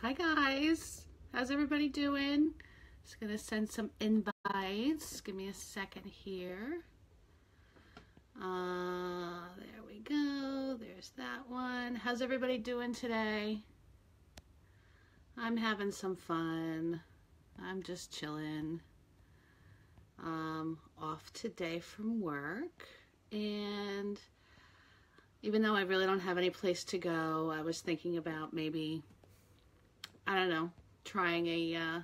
Hi guys, how's everybody doing? Just gonna send some invites. Give me a second here. There we go. There's that one. How's everybody doing today? I'm having some fun. I'm just chilling. Off today from work, and even though I really don't have any place to go, I was thinking about maybe, I don't know, trying a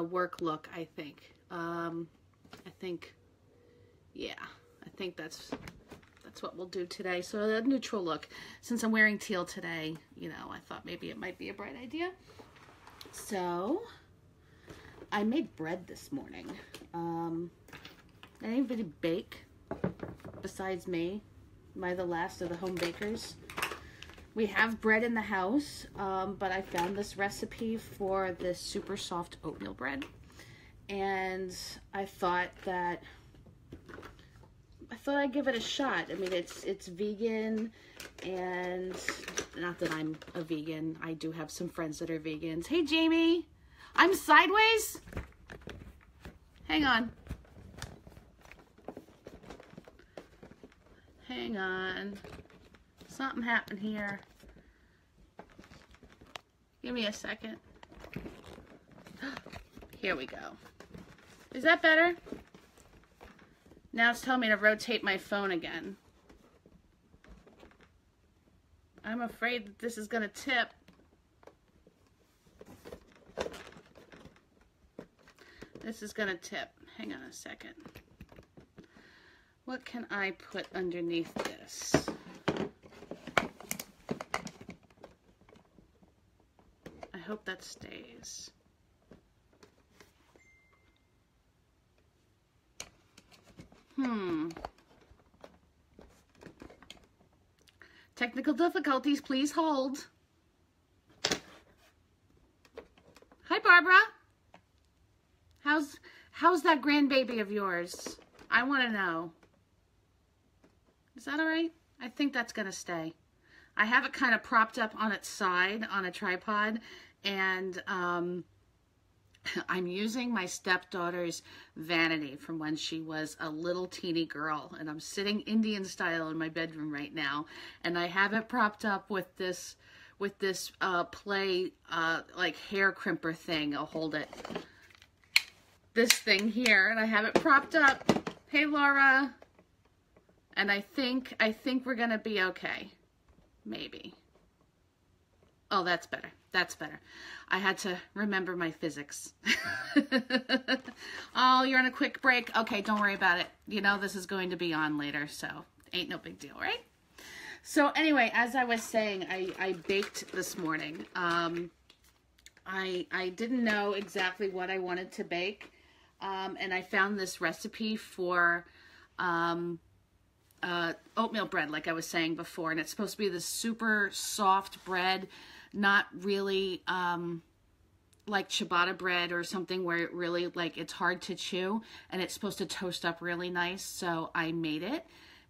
work look. I think that's what we'll do today. So a neutral look. Since I'm wearing teal today, you know, I thought maybe it might be a bright idea. So I made bread this morning. Anybody bake besides me? Am I the last of the home bakers? We have bread in the house, but I found this recipe for this super soft oatmeal bread, and I thought I'd give it a shot. I mean, it's vegan, and not that I'm a vegan. I do have some friends that are vegans. Hey, Jamie, I'm sideways. Hang on. Hang on. Something happened here. Give me a second. Here we go. Is that better? Now it's telling me to rotate my phone again. I'm afraid that this is going to tip. This is going to tip. Hang on a second. What can I put underneath this? I hope that stays. Technical difficulties, please hold. Hi, Barbara. How's that grandbaby of yours? I want to know. Is that all right? I think that's going to stay. I have it kind of propped up on its side on a tripod, and I'm using my stepdaughter's vanity from when she was a little teeny girl, and I'm sitting Indian style in my bedroom right now, and I have it propped up with this play like hair crimper thing. I'll hold it. This thing here, and I have it propped up. Hey, Laura. And I think we're gonna be okay. Maybe. Oh, that's better. That's better. I had to remember my physics. Oh, you're on a quick break? Okay, don't worry about it. You know this is going to be on later, so ain't no big deal, right? So anyway, as I was saying, I baked this morning. I didn't know exactly what I wanted to bake, and I found this recipe for oatmeal bread, like I was saying before, and it's supposed to be this super soft bread, not really like ciabatta bread or something where it really, like, it's hard to chew, and it's supposed to toast up really nice. So I made it,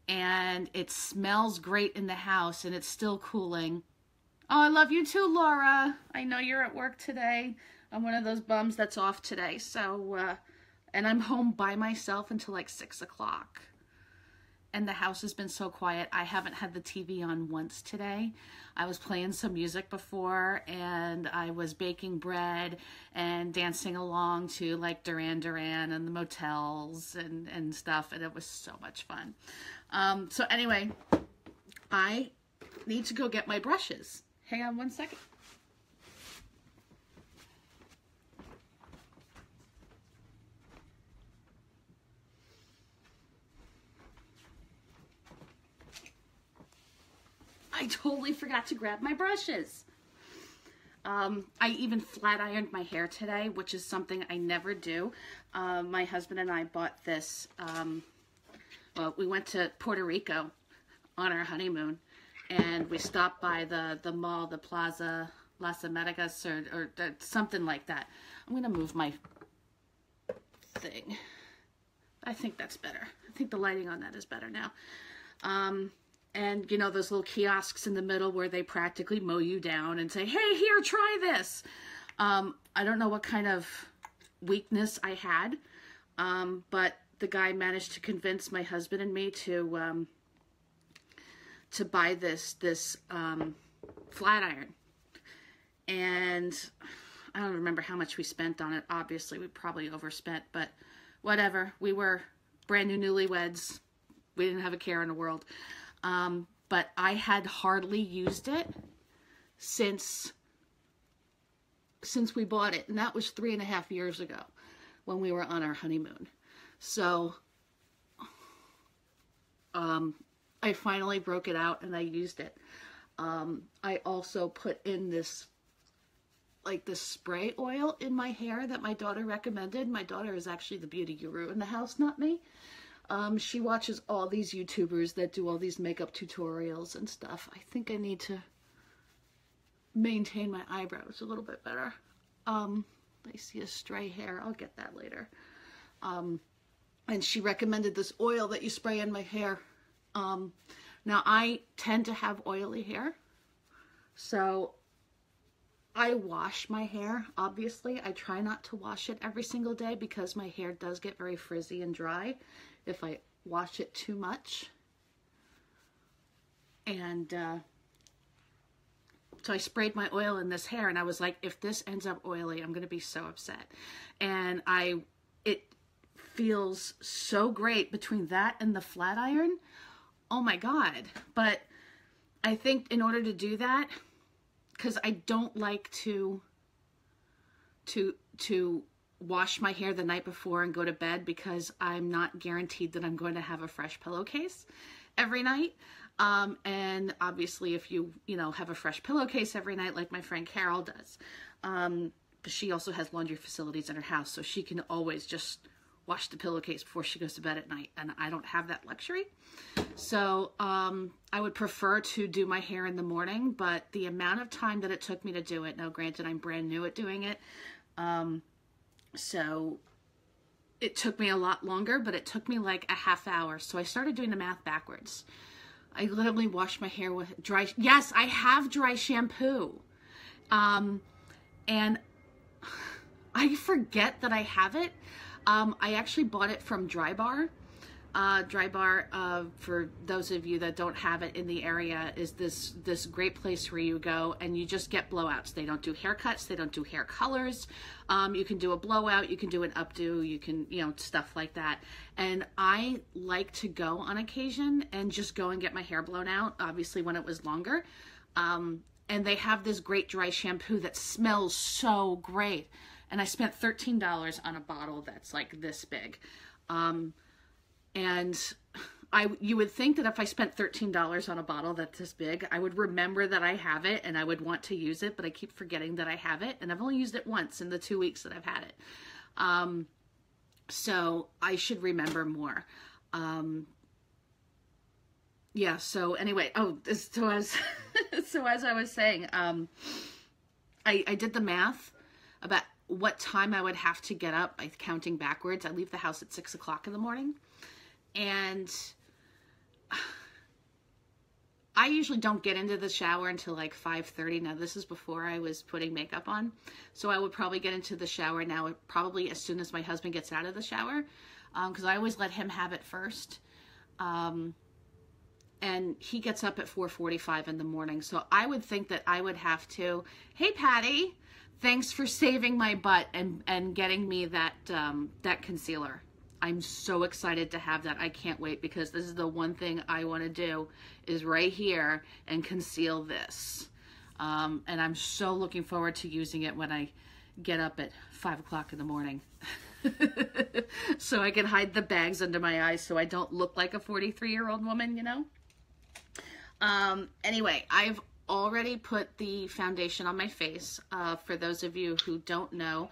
and it smells great in the house, and it's still cooling. Oh, I love you too, Laura. I know you're at work today. I'm one of those bums that's off today. So, and I'm home by myself until like 6 o'clock. And the house has been so quiet. I haven't had the TV on once today. I was playing some music before, and I was baking bread and dancing along to like Duran Duran and the Motels and stuff, and it was so much fun. So anyway, I need to go get my brushes. Hang on one second. I totally forgot to grab my brushes. I even flat ironed my hair today, which is something I never do. My husband and I bought this, well, we went to Puerto Rico on our honeymoon, and we stopped by the mall, the Plaza Las Americas, or something like that. I'm going to move my thing. I think that's better. I think the lighting on that is better now. And, you know, those little kiosks in the middle where they practically mow you down and say, hey, here, try this. I don't know what kind of weakness I had, but the guy managed to convince my husband and me to buy this flat iron. And I don't remember how much we spent on it. Obviously, we probably overspent, but whatever. We were brand new newlyweds. We didn't have a care in the world. But I had hardly used it since we bought it. And that was 3.5 years ago when we were on our honeymoon. So, I finally broke it out and I used it. I also put in this spray oil in my hair that my daughter recommended. My daughter is actually the beauty guru in the house, not me. She watches all these YouTubers that do all these makeup tutorials and stuff. I think I need to maintain my eyebrows a little bit better. I see a stray hair. I'll get that later. And she recommended this oil that you spray in my hair. Now I tend to have oily hair, so I wash my hair. Obviously, I try not to wash it every single day because my hair does get very frizzy and dry if I wash it too much. And so I sprayed my oil in this hair, and I was like, if this ends up oily, I'm going to be so upset. And it feels so great between that and the flat iron. Oh my God. But I think in order to do that, because I don't like to wash my hair the night before and go to bed, because I'm not guaranteed that I'm going to have a fresh pillowcase every night. And obviously if you have a fresh pillowcase every night, like my friend Carol does, but she also has laundry facilities in her house, so she can always just wash the pillowcase before she goes to bed at night, and I don't have that luxury. So I would prefer to do my hair in the morning, but the amount of time that it took me to do it, now granted I'm brand new at doing it, so it took me a lot longer, but it took me like a half hour. So I started doing the math backwards. I literally wash my hair with dry, yes, I have dry shampoo. And I forget that I have it. I actually bought it from Dry Bar. Dry Bar, for those of you that don't have it in the area, is this great place where you go and you just get blowouts. They don't do haircuts. They don't do hair colors. You can do a blowout. You can do an updo. You can, stuff like that. And I like to go on occasion and just go and get my hair blown out, obviously when it was longer. And they have this great dry shampoo that smells so great. And I spent $13 on a bottle that's like this big. And you would think that if I spent $13 on a bottle that's this big, I would remember that I have it and I would want to use it, but I keep forgetting that I have it. And I've only used it once in the 2 weeks that I've had it. So I should remember more. Yeah, so anyway, so as I was saying, I did the math about what time I would have to get up by counting backwards. I leave the house at 6 o'clock in the morning. And I usually don't get into the shower until like 5:30. Now, this is before I was putting makeup on. So I would probably get into the shower now, probably as soon as my husband gets out of the shower, because I always let him have it first. And he gets up at 4:45 in the morning. So I would think that I would have to, hey, Patty, thanks for saving my butt and getting me that concealer. I'm so excited to have that. I can't wait, because this is the one thing I want to do, is right here and conceal this. And I'm so looking forward to using it when I get up at 5 o'clock in the morning. So I can hide the bags under my eyes so I don't look like a 43-year-old woman, Anyway, I've already put the foundation on my face. For those of you who don't know,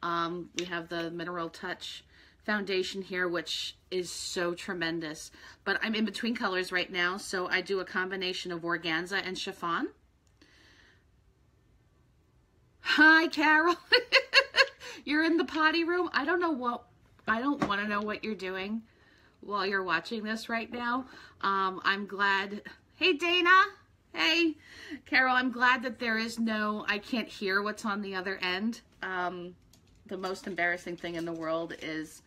we have the Mineral Touch foundation here, which is so tremendous. But I'm in between colors right now, so I do a combination of organza and chiffon. Hi, Carol. You're in the potty room. I don't want to know what you're doing while you're watching this right now. I'm glad. Hey, Dana. Hey, Carol, I'm glad that there is no, I can't hear what's on the other end. The most embarrassing thing in the world is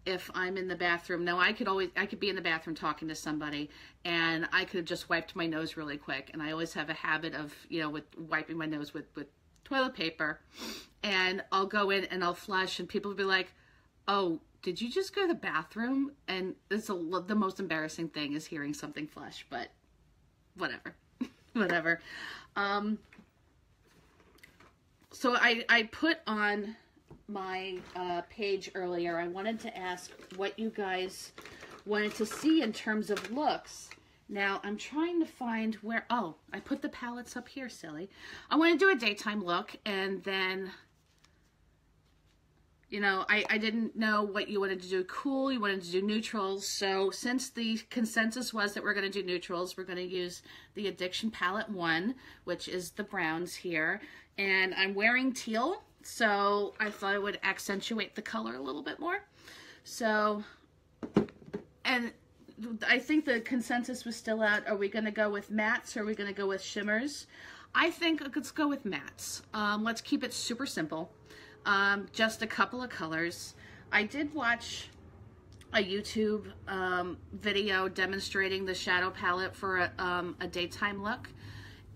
if I'm in the bathroom. Now, I could be in the bathroom talking to somebody, and I could have just wiped my nose really quick. And I always have a habit of, you know, with wiping my nose with toilet paper. And I'll go in and I'll flush, and people will be like, oh, did you just go to the bathroom? And it's the most embarrassing thing is hearing something flush, but whatever. Whatever. So I put on my page earlier, I wanted to ask what you guys wanted to see in terms of looks. Now I'm trying to find where, oh, I put the palettes up here, silly. I want to do a daytime look, and then, you know, I didn't know what you wanted to do. Cool, you wanted to do neutrals. So since the consensus was that we're going to do neutrals, we're going to use the Addiction Palette 1, which is the browns here. And I'm wearing teal, so I thought it would accentuate the color a little bit more. So, and I think the consensus was still out. Are we going to go with mattes or are we going to go with shimmers? I think let's go with mattes. Let's keep it super simple. Just a couple of colors. I did watch a YouTube video demonstrating the shadow palette for a daytime look,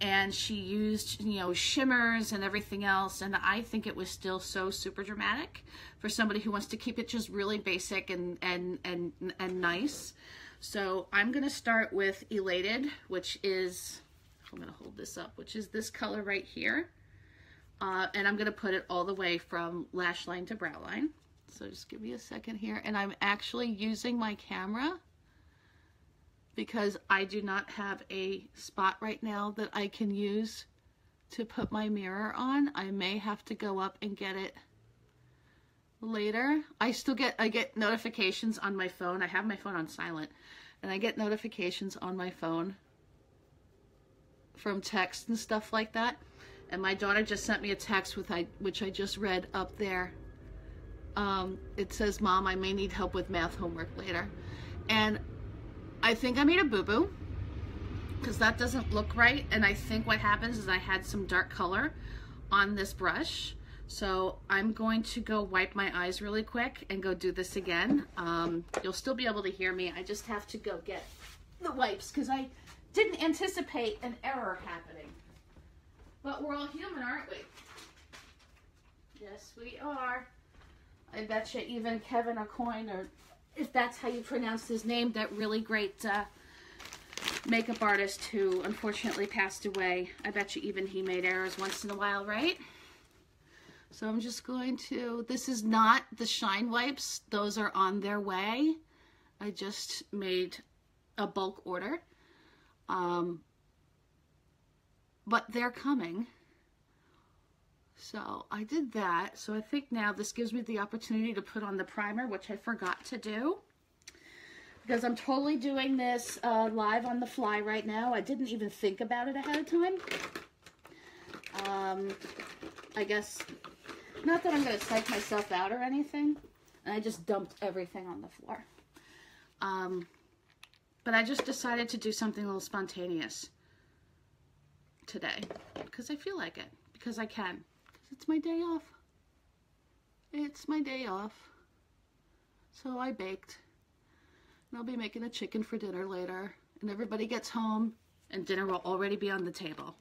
and she used, you know, shimmers and everything else, and I think it was still so super dramatic for somebody who wants to keep it just really basic and nice. So I'm gonna start with Elated, which is, I'm gonna hold this up, which is this color right here. And I'm going to put it all the way from lash line to brow line. So just give me a second here. And I'm actually using my camera because I do not have a spot right now that I can use to put my mirror on. I may have to go up and get it later. I get notifications on my phone. I have my phone on silent, and I get notifications on my phone from text and stuff like that. And my daughter just sent me a text which I just read up there. It says, Mom, I may need help with math homework later. And I think I made a boo-boo because that doesn't look right. And I think what happens is I had some dark color on this brush. So I'm going to go wipe my eyes really quick and go do this again. You'll still be able to hear me. I just have to go get the wipes because I didn't anticipate an error happening. But we're all human, aren't we? Yes, we are. I bet you even Kevin Aucoin, or if that's how you pronounce his name, that really great makeup artist who unfortunately passed away, I bet you even he made errors once in a while, right? So I'm just going to, this is not the Shine Wipes. Those are on their way. I just made a bulk order. But they're coming. So I did that. So I think now this gives me the opportunity to put on the primer, which I forgot to do. Because I'm totally doing this live on the fly right now. I didn't even think about it ahead of time. I guess, not that I'm going to psych myself out or anything. And I just dumped everything on the floor. But I just decided to do something a little spontaneous today because I feel like it, because I can, because it's my day off. It's my day off. So I baked, and I'll be making a chicken for dinner later, and everybody gets home and dinner will already be on the table.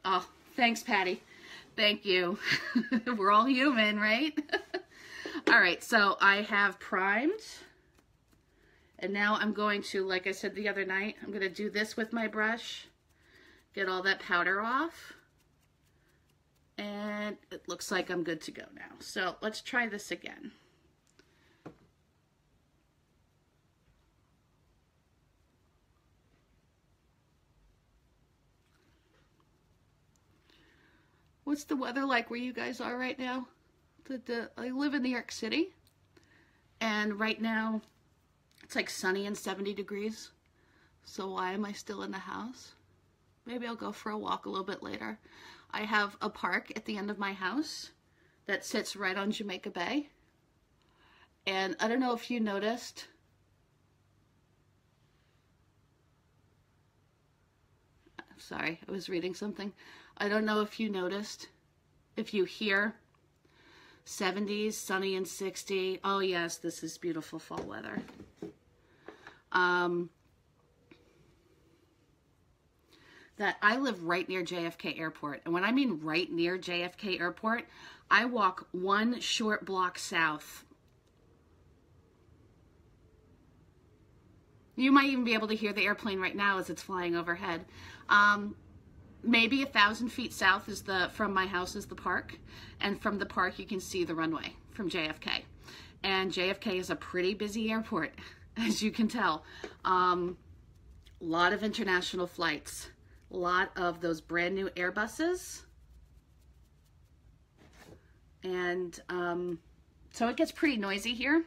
Oh, thanks, Patty. Thank you. We're all human, right? All right, so I have primed, and now I'm going to, like I said the other night, I'm going to do this with my brush. Get all that powder off, and it looks like I'm good to go now. So let's try this again. What's the weather like where you guys are right now? I live in New York City, and right now it's like sunny and 70 degrees. So why am I still in the house? Maybe I'll go for a walk a little bit later. I have a park at the end of my house that sits right on Jamaica Bay. And I don't know if you noticed, sorry, I was reading something. I don't know if you noticed, if you hear 70s, sunny and 60. Oh yes, this is beautiful fall weather. That I live right near JFK Airport. And when I mean right near JFK Airport, I walk one short block south. You might even be able to hear the airplane right now as it's flying overhead. Maybe 1,000 feet south is from my house is the park. And from the park, you can see the runway from JFK. And JFK is a pretty busy airport, as you can tell. Lot of international flights. A lot of those brand new Airbuses. And so it gets pretty noisy here.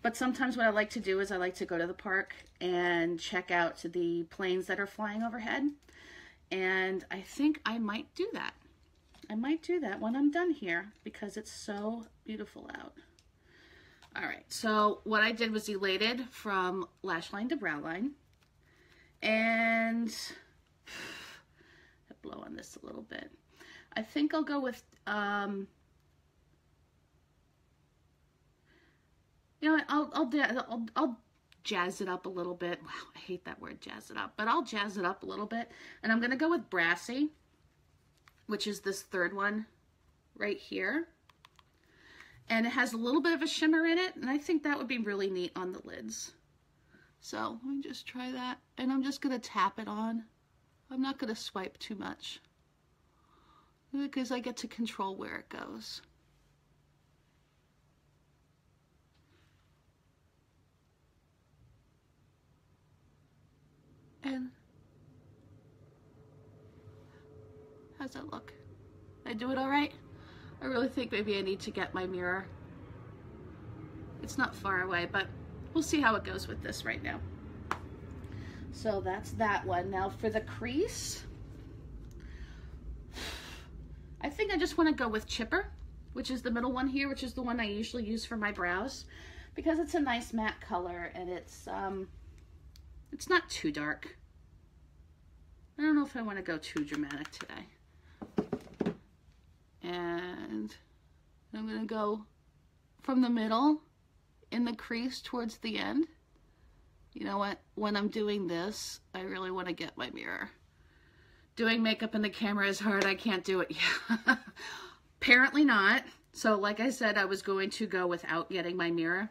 But sometimes what I like to do is I like to go to the park and check out the planes that are flying overhead. And I think I might do that. I might do that when I'm done here because it's so beautiful out. All right, so what I did was elated from lash line to brow line. And blow on this a little bit. I think I'll go with, you know what, I'll jazz it up a little bit. Wow, I hate that word, jazz it up, but I'll jazz it up a little bit. And I'm going to go with Brassy, which is this third one right here. And it has a little bit of a shimmer in it, and I think that would be really neat on the lids. So let me just try that. And I'm just going to tap it on. I'm not going to swipe too much because I get to control where it goes. And how's that look? Did I do it all right? I really think maybe I need to get my mirror. It's not far away, but we'll see how it goes with this right now. So that's that one. Now for the crease, I think I just want to go with Chipper, which is the middle one here, which is the one I usually use for my brows because it's a nice matte color and it's not too dark. I don't know if I want to go too dramatic today. And I'm going to go from the middle in the crease towards the end. You know what? When I'm doing this, I really want to get my mirror. Doing makeup in the camera is hard. I can't do it. Yeah. Apparently not. So like I said, I was going to go without getting my mirror.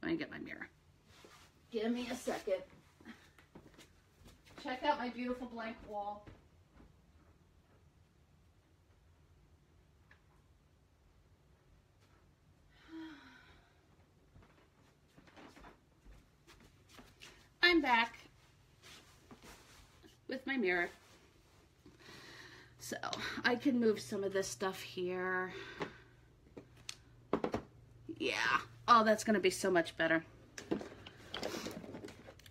Let me get my mirror. Give me a second. Check out my beautiful blank wall. I'm back with my mirror. So I can move some of this stuff here. Yeah. Oh, that's going to be so much better.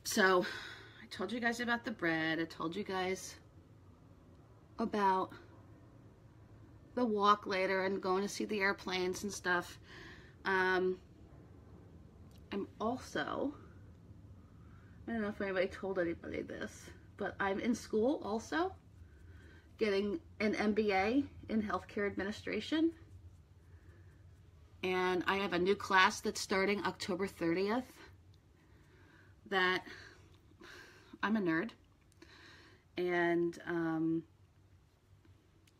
So I told you guys about the bread. I told you guys about the walk later and going to see the airplanes and stuff. I'm also, I don't know if anybody told anybody this, but I'm in school also, getting an MBA in healthcare administration. And I have a new class that's starting October 30th that I'm a nerd. And let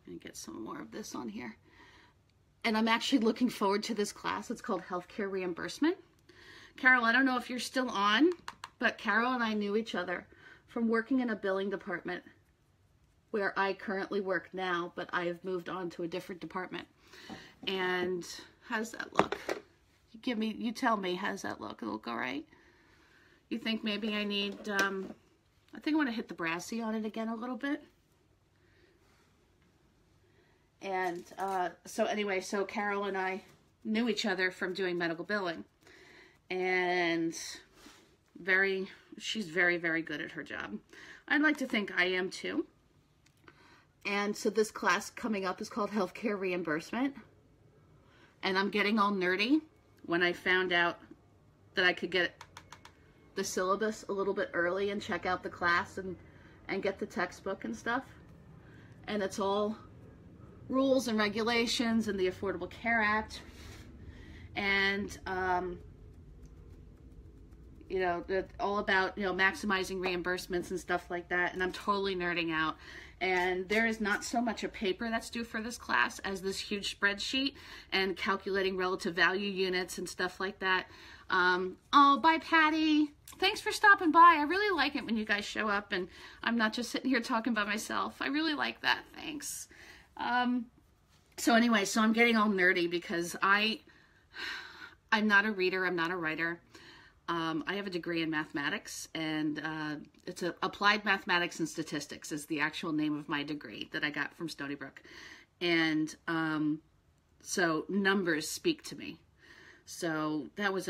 me get some more of this on here. And I'm actually looking forward to this class. It's called Healthcare Reimbursement. Carol, I don't know if you're still on, but Carol and I knew each other from working in a billing department where I currently work now, but I have moved on to a different department. And how does that look? You tell me, how does that look? It'll look all right? You think maybe I need, I think I want to hit the brassy on it again a little bit. And so anyway, so Carol and I knew each other from doing medical billing. And she's very, very good at her job. I'd like to think I am too. And so this class coming up is called Healthcare Reimbursement. And I'm getting all nerdy when I found out that I could get the syllabus a little bit early and check out the class and and get the textbook and stuff. And it's all rules and regulations and the Affordable Care Act. And, you know, all about, you know, maximizing reimbursements and stuff like that. And I'm totally nerding out. And there is not so much a paper that's due for this class as this huge spreadsheet and calculating relative value units and stuff like that. Oh, bye, Patty. Thanks for stopping by. I really like it when you guys show up and I'm not just sitting here talking by myself. I really like that. Thanks. So anyway, so I'm getting all nerdy because I'm not a reader. I'm not a writer. I have a degree in mathematics, and it's applied mathematics and statistics is the actual name of my degree that I got from Stony Brook. And so numbers speak to me. So that was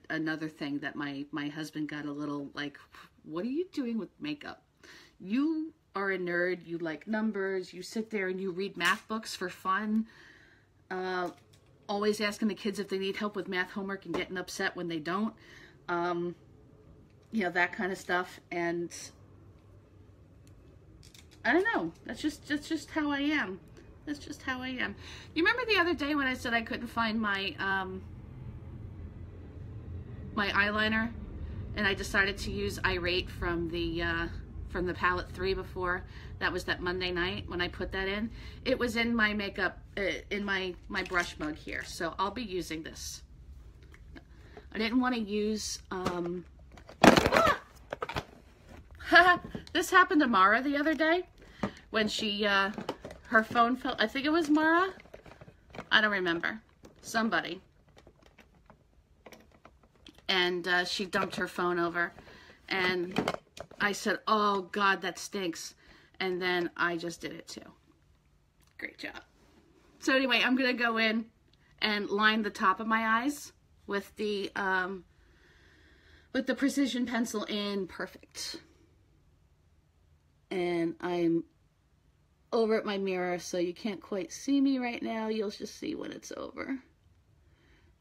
another thing that my husband got a little like, what are you doing with makeup? You are a nerd. You like numbers. You sit there and you read math books for fun. Always asking the kids if they need help with math homework and getting upset when they don't. You know, that kind of stuff. And I don't know. That's just how I am. That's just how I am. You remember the other day when I said I couldn't find my my eyeliner, and I decided to use Irate from the palette 3 before. That was that Monday night when I put that in. It was in my makeup, in my brush mug here. So I'll be using this. I didn't want to use, this happened to Mara the other day when she, her phone fell, I think it was Mara. I don't remember. Somebody. And she dumped her phone over. And I said, oh God, that stinks. And then I just did it too. Great job. So anyway, I'm going to go in and line the top of my eyes with the precision pencil in Perfect. And I'm over at my mirror, so you can't quite see me right now. You'll just see when it's over.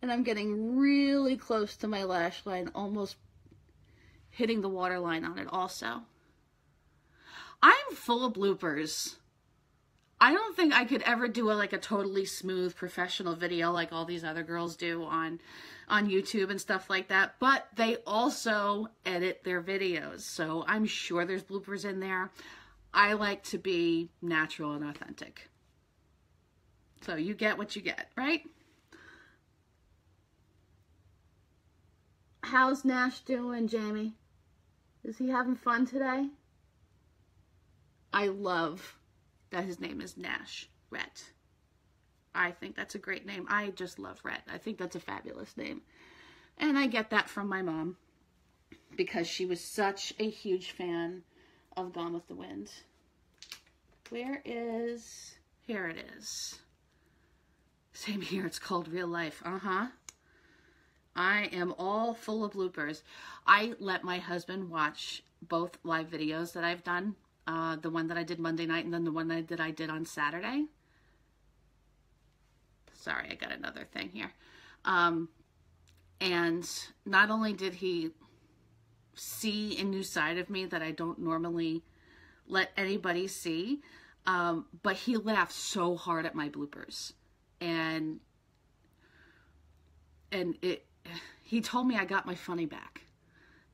And I'm getting really close to my lash line, almost hitting the waterline on it also. I'm full of bloopers. I don't think I could ever do like a totally smooth professional video like all these other girls do on YouTube and stuff like that. But they also edit their videos. So I'm sure there's bloopers in there. I like to be natural and authentic. So you get what you get, right? How's Nash doing, Jamie? Is he having fun today? I love that his name is Nash Rhett. I think that's a great name. I just love Rhett. I think that's a fabulous name. And I get that from my mom because she was such a huge fan of Gone with the Wind. Where is... Here it is. Same here. It's called Real Life. Uh-huh. I am all full of bloopers. I let my husband watch both live videos that I've done. The one that I did Monday night and then the one that I did on Saturday. Sorry, I got another thing here. And not only did he see a new side of me that I don't normally let anybody see, but he laughed so hard at my bloopers. And he told me I got my funny back.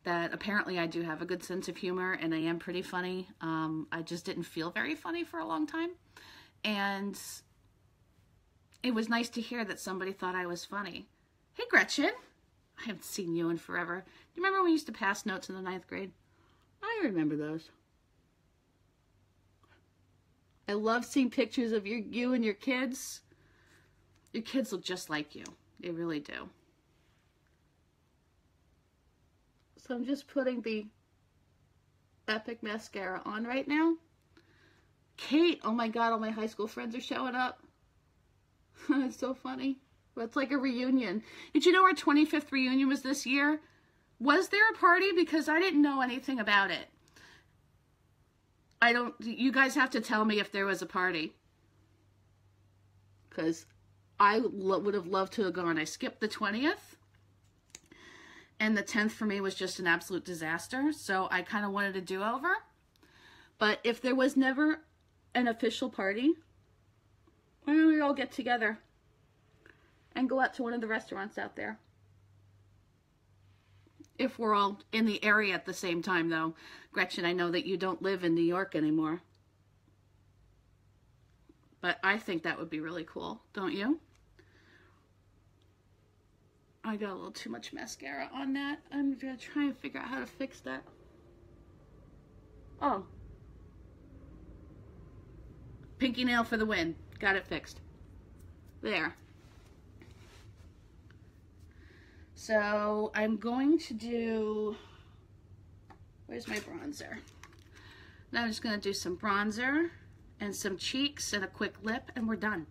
That apparently I do have a good sense of humor and I am pretty funny. I just didn't feel very funny for a long time. And it was nice to hear that somebody thought I was funny. Hey, Gretchen. I haven't seen you in forever. Do you remember when we used to pass notes in the 9th grade? I remember those. I love seeing pictures of you and your kids. Your kids look just like you. They really do. So I'm just putting the Epic Mascara on right now. Kate, oh my God, all my high school friends are showing up. It's so funny. But it's like a reunion. Did you know our 25th reunion was this year? Was there a party? Because I didn't know anything about it. You guys have to tell me if there was a party. Because I would have loved to have gone. I skipped the 20th. And the 10th for me was just an absolute disaster. So I kind of wanted a do-over. But if there was never an official party, why don't we all get together and go out to one of the restaurants out there? If we're all in the area at the same time, though. Gretchen, I know that you don't live in New York anymore. But I think that would be really cool, don't you? I got a little too much mascara on that. I'm going to try and figure out how to fix that. Oh. Pinky nail for the win. Got it fixed. There. So I'm going to do, where's my bronzer? Now I'm just going to do some bronzer and some cheeks and a quick lip, and we're done.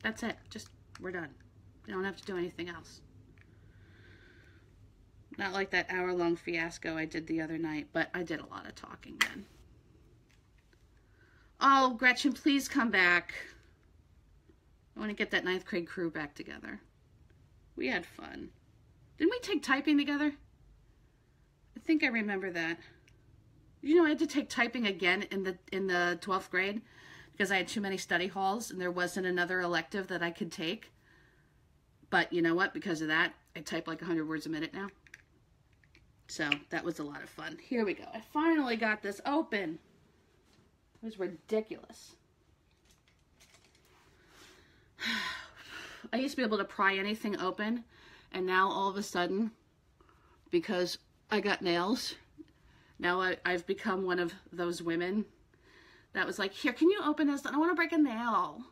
That's it. Just, we're done. We don't have to do anything else. Not like that hour-long fiasco I did the other night, but I did a lot of talking then. Oh, Gretchen, please come back. I want to get that 9th grade crew back together. We had fun. Didn't we take typing together? I think I remember that. You know, I had to take typing again in the 12th grade because I had too many study halls and there wasn't another elective that I could take. But you know what? Because of that, I type like 100 words a minute now. So that was a lot of fun. Here we go. I finally got this open. It was ridiculous. I used to be able to pry anything open, and now all of a sudden, because I got nails, now I've become one of those women that was like, here, can you open this? I don't want to break a nail.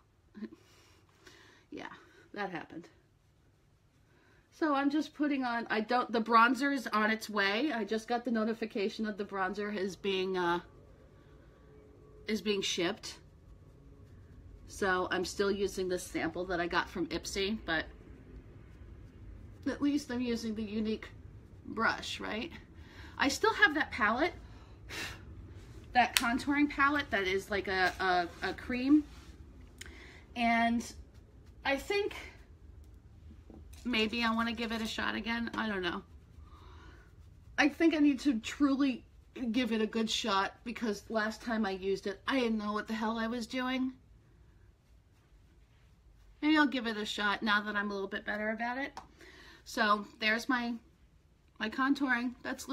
Yeah, that happened. So I'm just putting on, the bronzer is on its way. I just got the notification that the bronzer is being shipped. So I'm still using this sample that I got from Ipsy, but at least I'm using the Younique brush, right? I still have that palette, that contouring palette that is like a cream. And I think maybe I want to give it a shot again. I don't know. I think I need to truly give it a good shot because last time I used it, I didn't know what the hell I was doing. Maybe I'll give it a shot now that I'm a little bit better about it. So there's my contouring. That's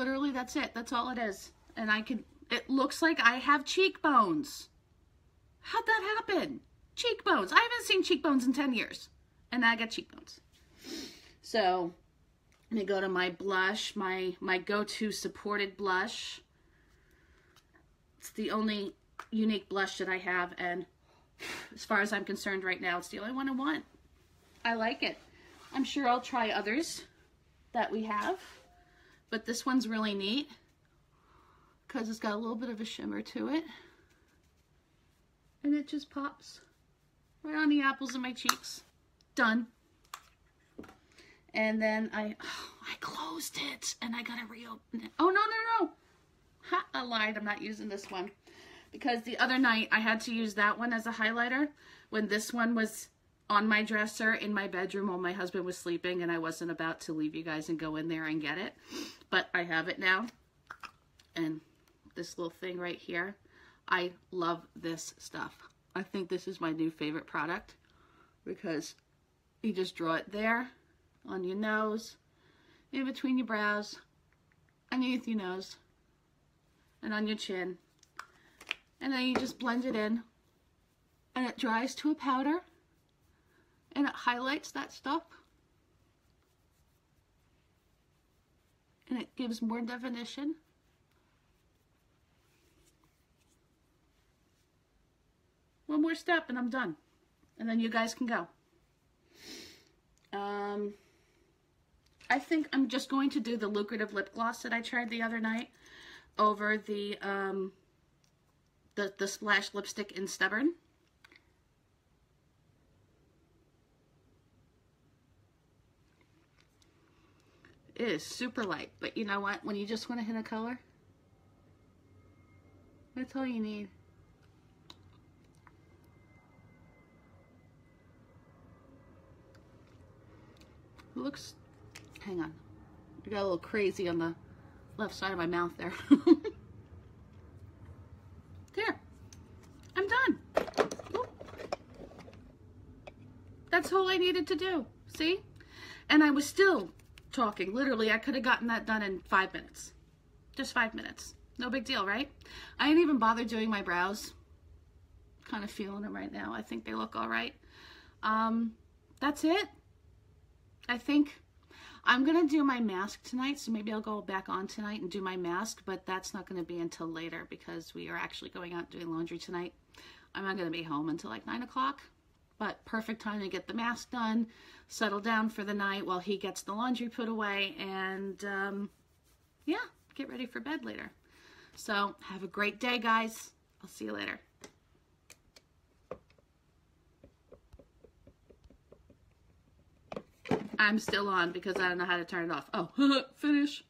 it. That's all it is. And it looks like I have cheekbones. How'd that happen? Cheekbones. I haven't seen cheekbones in 10 years. And now I got cheekbones. So let me go to my blush, my go-to supported blush. It's the only Younique blush that I have, and as far as I'm concerned right now, it's the only one I want. I like it. I'm sure I'll try others that we have, but this one's really neat because it's got a little bit of a shimmer to it, and it just pops right on the apples of my cheeks. Done. And then I closed it and I gotta reopen it. Oh, no. Ha, I lied. I'm not using this one. Because the other night I had to use that one as a highlighter when this one was on my dresser in my bedroom while my husband was sleeping and I wasn't about to leave you guys and go in there and get it. But I have it now. And this little thing right here. I love this stuff. I think this is my new favorite product because you just draw it there on your nose, in between your brows, underneath your nose, and on your chin. And then you just blend it in, and it dries to a powder, and it highlights that stuff, and it gives more definition. One more step and I'm done, and then you guys can go. I think I'm just going to do the lucrative lip gloss that I tried the other night over the Splash lipstick in Stubborn. It is super light, but you know what? When you just want to hit a color, that's all you need. It looks, hang on, I got a little crazy on the left side of my mouth there. That's all I needed to do. See? And I was still talking. Literally, I could have gotten that done in 5 minutes. Just 5 minutes. No big deal, right? I didn't even bother doing my brows. Kind of feeling them right now. I think they look all right. That's it. I think I'm going to do my mask tonight, so maybe I'll go back on tonight and do my mask, but that's not going to be until later because we are actually going out doing laundry tonight. I'm not going to be home until like 9 o'clock, but perfect time to get the mask done, settle down for the night while he gets the laundry put away, and yeah, get ready for bed later. So have a great day, guys. I'll see you later. I'm still on because I don't know how to turn it off. Oh, finish.